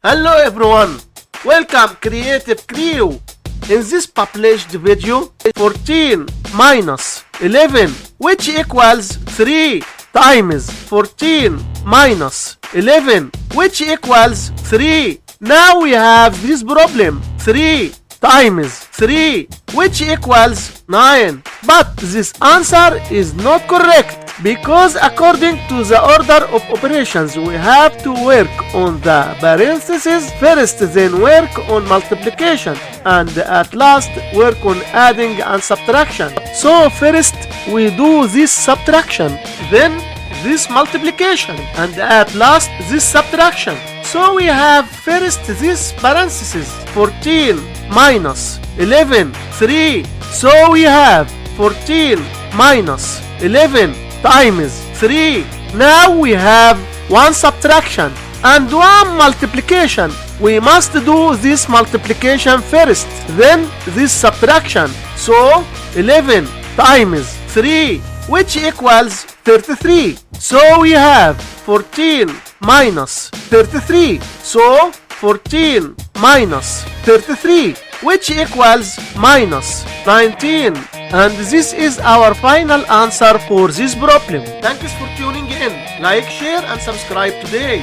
Hello everyone, welcome Creative Crew. In this published video, 14 minus 11 which equals 3 times 14 minus 11 which equals 3. Now we have this problem, 3 times 3 which equals 9. But this answer is not correct because according to the order of operations we have to work on the parentheses first, then work on multiplication, and at last work on adding and subtraction. So first we do this subtraction, then this multiplication, and at last this subtraction. So we have first this parentheses 14 minus 11 3. So we have 14 minus 11 times 3. Now we have one subtraction and one multiplication. We must do this multiplication first, then this subtraction. So 11 times 3 which equals 33. So we have 14 minus 33. So 14 minus 33 which equals minus 19. And this is our final answer for this problem. Thanks for tuning in. Like, share and subscribe today.